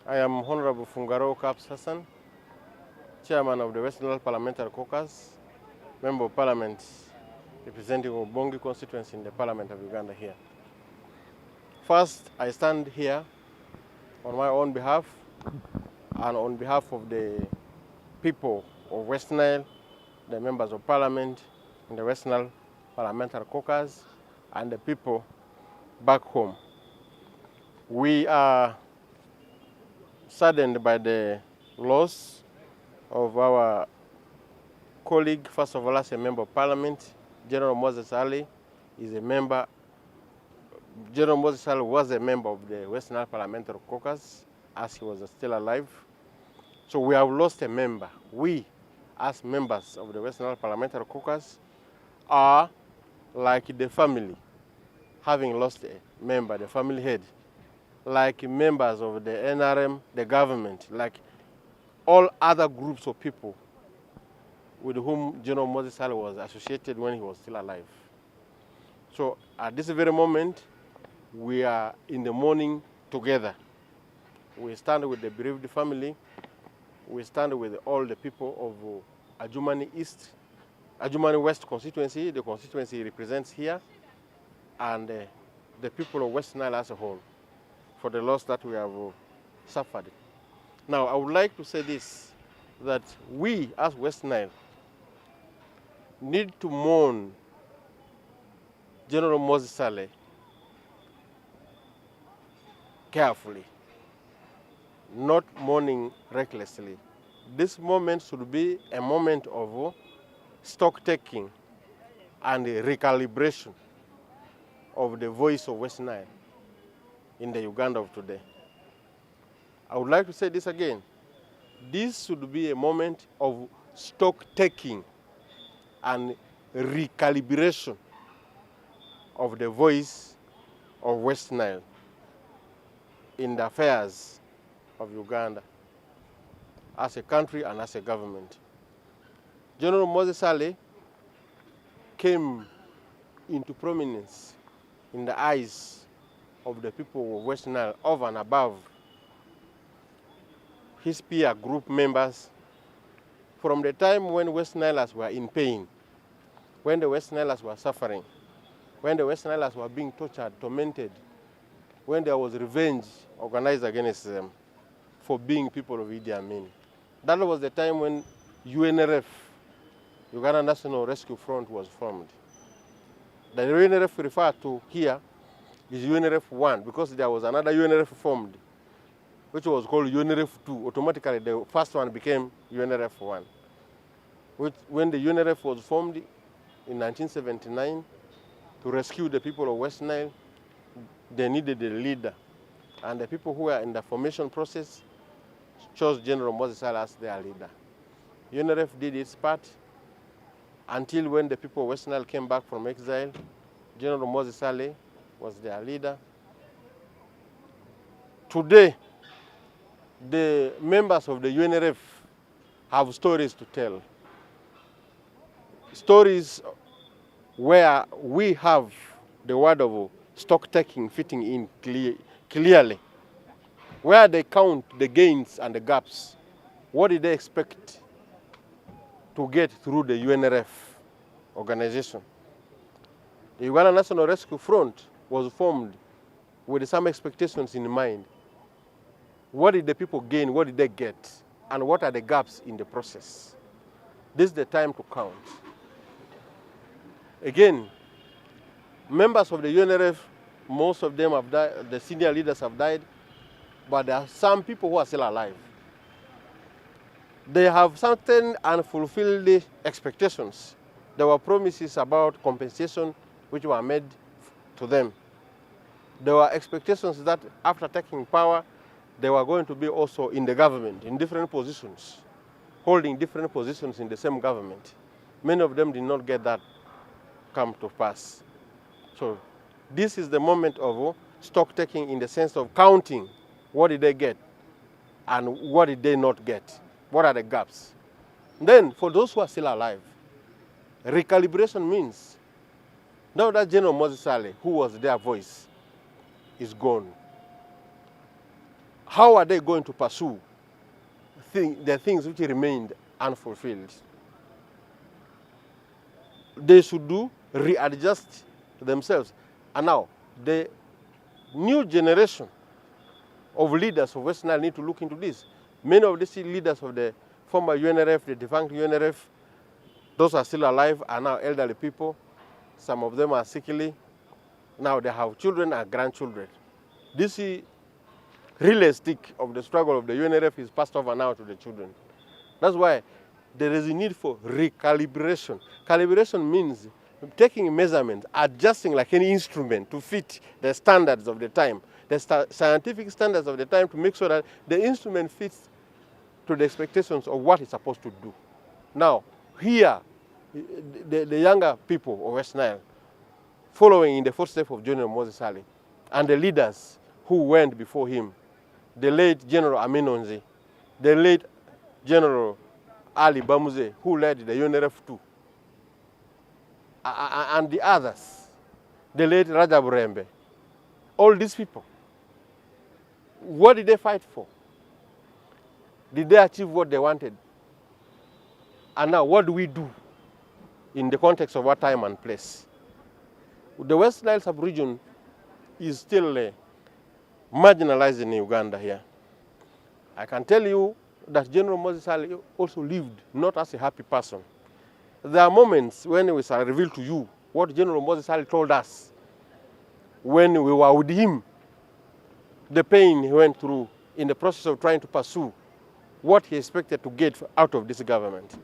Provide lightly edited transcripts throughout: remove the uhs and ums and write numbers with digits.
I am Honorable Fungaro Kaps Hassan, Chairman of the West Nile Parliamentary Caucus, Member of Parliament representing Ubongi constituency in the Parliament of Uganda here. First, I stand here on my own behalf and on behalf of the people of West Nile, the members of Parliament in the West Nile Parliamentary Caucus, and the people back home. We are saddened by the loss of our colleague, first of all, as a member of Parliament. General Moses Ali is a member. General Moses Ali was a member of the West Nile Parliamentary Caucus as he was still alive. So we have lost a member. We, as members of the West Nile Parliamentary Caucus, are like the family, having lost a member, the family head, like members of the NRM, the government, like all other groups of people with whom General Moses Ali was associated when he was still alive. So at this very moment, we are in the mourning together. We stand with the bereaved family. We stand with all the people of Adjumani East, Adjumani West constituency, the constituency he represents here, and the people of West Nile as a whole, for the loss that we have suffered. Now, I would like to say this, that we as West Nile need to mourn General Moses Ali carefully, not mourning recklessly. This moment should be a moment of stock-taking and recalibration of the voice of West Nile in the Uganda of today. I would like to say this again. This should be a moment of stock-taking and recalibration of the voice of West Nile in the affairs of Uganda as a country and as a government. General Moses Ali came into prominence in the eyes of the people of West Nile over and above his peer group members from the time when West Nilers were in pain, when the West Nilers were suffering, when the West Nilers were being tortured, tormented, when there was revenge organized against them for being people of Idi Amin. That was the time when UNRF, Uganda National Rescue Front, was formed. The UNRF referred to here is UNRF 1 because there was another UNRF formed, which was called UNRF 2. Automatically, the first one became UNRF 1. When the UNRF was formed in 1979 to rescue the people of West Nile, they needed a leader. And the people who were in the formation process chose General Moses Ali as their leader. UNRF did its part until when the people of West Nile came back from exile. General Moses Ali was their leader. Today, the members of the UNRF have stories to tell. Stories where we have the word of stock-taking fitting in clearly, where they count the gains and the gaps. What did they expect to get through the UNRF organization? The Uganda National Rescue Front was formed with some expectations in mind. What did the people gain? What did they get? And what are the gaps in the process? This is the time to count. Again, members of the UNRF, most of them have died, the senior leaders have died, but there are some people who are still alive. They have certain unfulfilled expectations. There were promises about compensation which were made to them. There were expectations that after taking power, they were going to be also in the government, in different positions, holding different positions in the same government. Many of them did not get that come to pass. So this is the moment of stock taking in the sense of counting what did they get and what did they not get. What are the gaps? Then for those who are still alive, recalibration means now that General Moses Ali, who was their voice, is gone. how are they going to pursue the things which remained unfulfilled? They should readjust themselves. And now, the new generation of leaders of West Nile need to look into this. Many of these leaders of the former UNRF, the defunct UNRF, those are still alive, are now elderly people. Some of them are sickly. Now they have children and grandchildren. This relay stick of the struggle of the UNRF is passed over now to the children. That's why there is a need for recalibration. Calibration means taking measurements, adjusting like any instrument to fit the standards of the time, the scientific standards of the time, to make sure that the instrument fits to the expectations of what it's supposed to do. Now, here, the younger people of West Nile, following in the footsteps of General Moses Ali, and the leaders who went before him, the late General Aminonzi, the late General Ali Bamuze, who led the UNRF too, and the others, the late Rajab Rembe, all these people, what did they fight for? Did they achieve what they wanted? And now, what do we do in the context of our time and place? The West Nile sub-region is still marginalized in Uganda here. I can tell you that General Moses Ali also lived not as a happy person. There are moments when we shall reveal to you what General Moses Ali told us when we were with him, the pain he went through in the process of trying to pursue what he expected to get out of this government.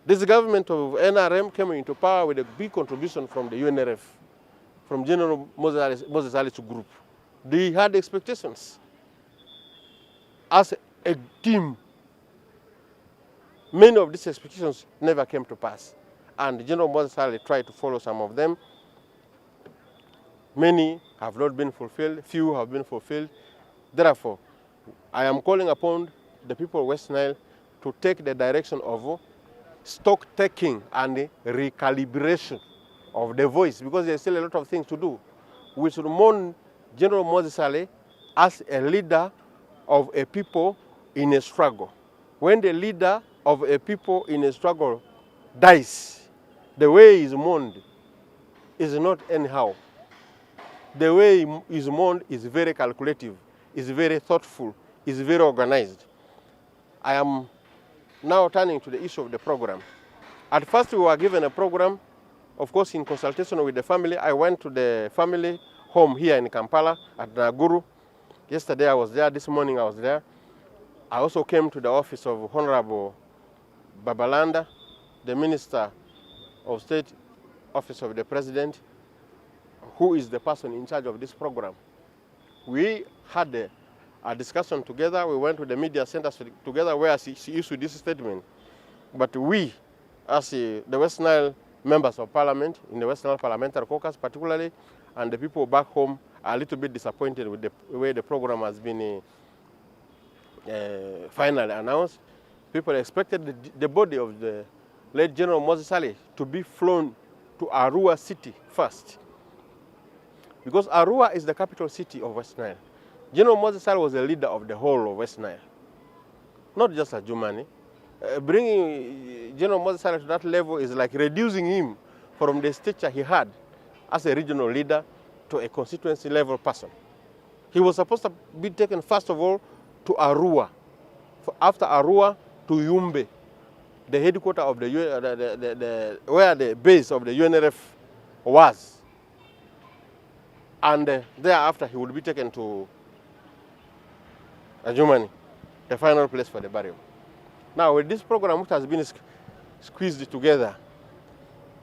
This government of NRM came into power with a big contribution from the UNRF, from General Moses Ali's group. They had expectations. As a team, many of these expectations never came to pass. And General Moses Ali tried to follow some of them. Many have not been fulfilled, few have been fulfilled. Therefore, I am calling upon the people of West Nile to take the direction of stock taking and recalibration of the voice, because there's still a lot of things to do. We should mourn General Moses Ali as a leader of a people in a struggle. When the leader of a people in a struggle dies, the way he is mourned is not anyhow. The way he is mourned is very calculative, is very thoughtful, is very organized. I am now turning to the issue of the program. At first we were given a program, of course in consultation with the family. I went to the family home here in Kampala at Naguru. Yesterday I was there, this morning I was there. I also came to the office of Honorable Babalanda, the Minister of State, Office of the President, who is the person in charge of this program. We had a discussion together. We went to the media centers together where she issued this statement. But we, as the West Nile members of parliament, in the West Nile Parliamentary Caucus particularly, and the people back home, are a little bit disappointed with the way the program has been finally announced. People expected the body of the late General Moses Ali to be flown to Arua city first, because Arua is the capital city of West Nile. General Moses Ali was the leader of the whole of West Nile, not just a Jumani. Bringing General Moses Ali to that level is like reducing him from the stature he had as a regional leader to a constituency level person. He was supposed to be taken first of all to Arua, after Arua to Yumbe, the headquarters of where the base of the UNRF was. And thereafter he would be taken to Adjumani, the final place for the burial. Now with this program which has been squeezed together,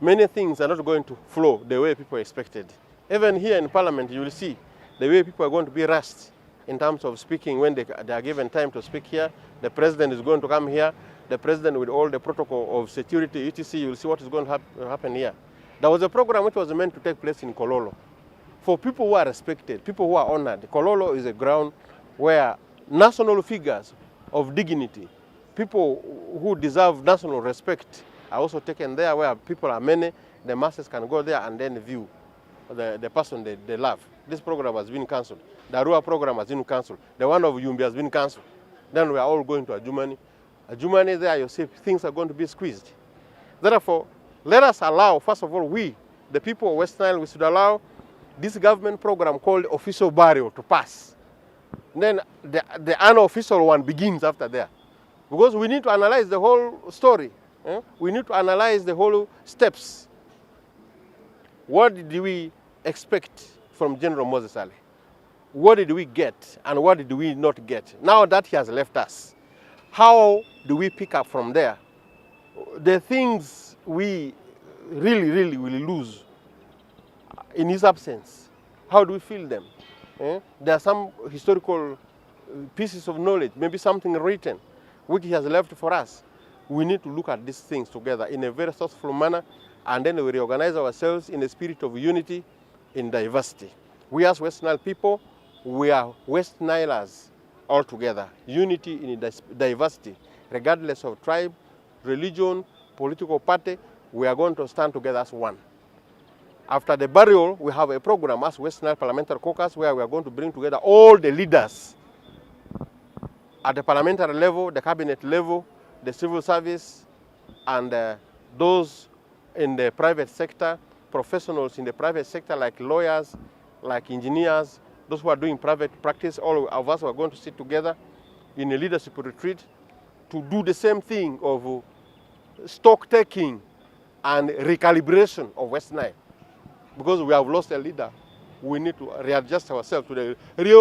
many things are not going to flow the way people expected. Even here in Parliament, you will see the way people are going to be rushed in terms of speaking when they are given time to speak here. The President is going to come here. The President with all the protocol of security, etc. You will see what is going to happen here. There was a program which was meant to take place in Kololo. For people who are respected, people who are honored, Kololo is a ground where national figures of dignity, people who deserve national respect, are also taken there, where people are many. The masses can go there and then view the person they love. this program has been cancelled. The Arua program has been cancelled. The one of Yumbi has been cancelled. Then we are all going to Adjumani. Adjumani there, you see, things are going to be squeezed. Therefore, let us allow, first of all, we, the people of West Nile, we should allow this government program called official burial to pass. Then the unofficial one begins after there. Because we need to analyze the whole story. We need to analyze the whole steps. What did we expect from General Moses Ali? What did we get and what did we not get? Now that he has left us, how do we pick up from there? The things we really will lose in his absence, how do we feel them? There are some historical pieces of knowledge, maybe something written, which he has left for us. We need to look at these things together in a very thoughtful manner, and then we reorganize ourselves in a spirit of unity in diversity. We as West Nile people, we are West Nilers all together. Unity in diversity, regardless of tribe, religion, political party, we are going to stand together as one. After the burial, we have a program as West Nile Parliamentary Caucus where we are going to bring together all the leaders at the parliamentary level, the cabinet level, the civil service, and those in the private sector, professionals in the private sector like lawyers, like engineers, those who are doing private practice. All of us are going to sit together in a leadership retreat to do the same thing of stock taking and recalibration of West Nile. Because we have lost a leader, we need to readjust ourselves to the real